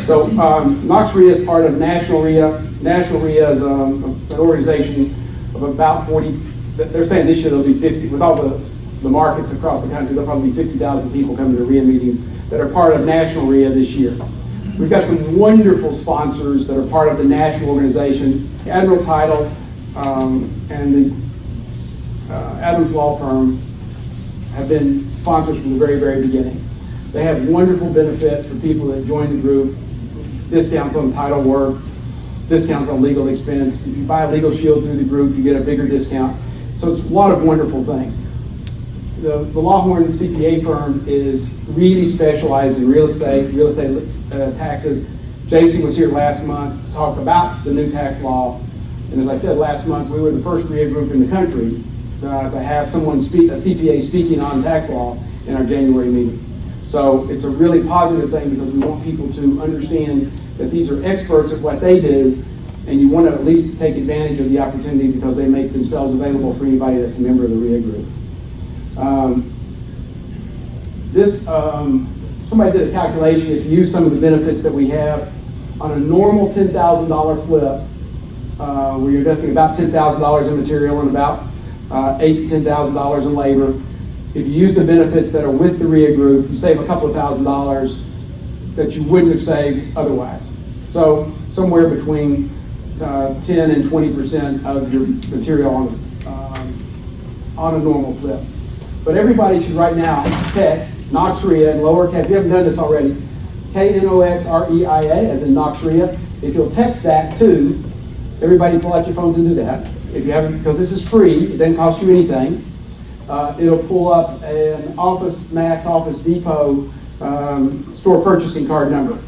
So KnoxREIA is part of NationalREIA. NationalREIA is an organization of about 40, they're saying this year there'll be 50, with all the markets across the country, there'll probably be 50,000 people coming to REIA meetings that are part of NationalREIA this year. We've got some wonderful sponsors that are part of the national organization. Admiral Title and the Adams Law Firm have been sponsors from the very, very beginning. They have wonderful benefits for people that join the group, discounts on title work, discounts on legal expense. If you buy a legal shield through the group, you get a bigger discount. So it's a lot of wonderful things. The Lawhorn CPA firm is really specialized in real estate taxes. Jason was here last month to talk about the new tax law. And as I said last month, we were the first REIA group in the country to have someone speak, a CPA speaking on tax law in our January meeting. So it's a really positive thing because we want people to understand that these are experts at what they do, and you want to at least take advantage of the opportunity because they make themselves available for anybody that's a member of the REIA group. Somebody did a calculation. If you use some of the benefits that we have on a normal $10,000 flip, where you're investing about $10,000 in material and about $8,000 to $10,000 in labor. If you use the benefits that are with the REIA group, you save a couple of $1,000s that you wouldn't have saved otherwise. So somewhere between 10 and 20% of your material on a normal flip. But everybody should right now text KnoxREIA in lowercase. If you haven't done this already, KnoxREIA, as in KnoxREIA. If you'll text that to, everybody pull out your phones and do that. If you haven't, because this is free, it doesn't cost you anything. It'll pull up an Office Max, Office Depot store purchasing card number.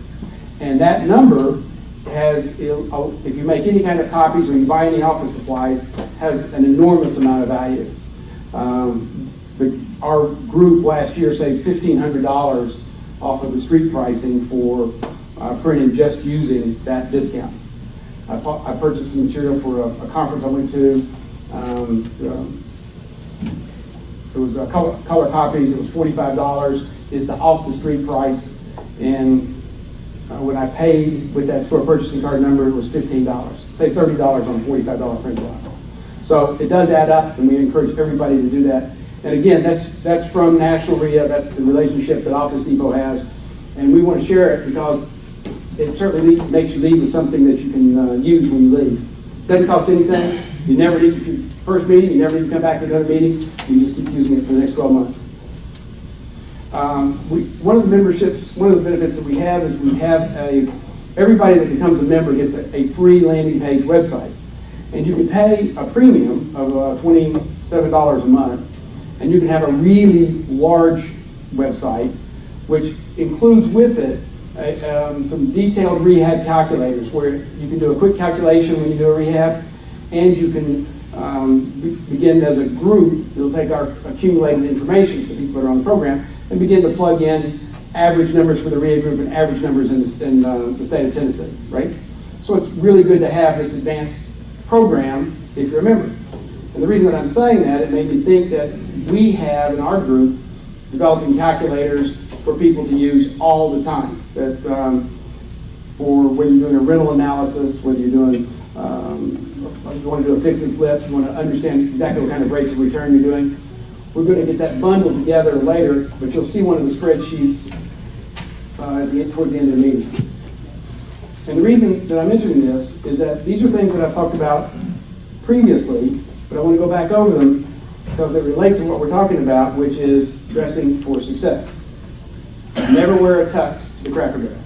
And that number has, if you make any kind of copies or you buy any office supplies, has an enormous amount of value. Our group last year saved $1,500 off of the street pricing for printing just using that discount. I purchased some material for a conference I went to. It was color copies. It was $45. It's the off the street price, and when I paid with that store purchasing card number, it was $15. Say $30 on a $45 print job. So it does add up, and we encourage everybody to do that. And again, that's from NationalREIA. That's the relationship that Office Depot has, and we want to share it because it certainly makes you leave with something that you can use when you leave. Doesn't cost anything. You never need, if you first meeting, you never need to come back to another meeting. You just keep using it for the next 12 months. One of the benefits that we have is we have everybody that becomes a member gets a free landing page website. And you can pay a premium of $27 a month, and you can have a really large website, which includes with it some detailed rehab calculators where you can do a quick calculation when you do a rehab, and you can begin as a group. You'll take our accumulated information for the people that are on the program and begin to plug in average numbers for the REIA group and average numbers in the state of Tennessee, right? So it's really good to have this advanced program if you're a member. And the reason that I'm saying that, it made me think that we have in our group developing calculators for people to use all the time. That for when you're doing a rental analysis, whether you're doing, you want to do a fix and flip, you want to understand exactly what kind of rates of return you're doing. We're going to get that bundled together later, but you'll see one of the spreadsheets towards the end of the meeting. And the reason that I'm mentioning this is that these are things that I've talked about previously, but I want to go back over them because they relate to what we're talking about, which is dressing for success. Never wear a tux to the Cracker Barrel.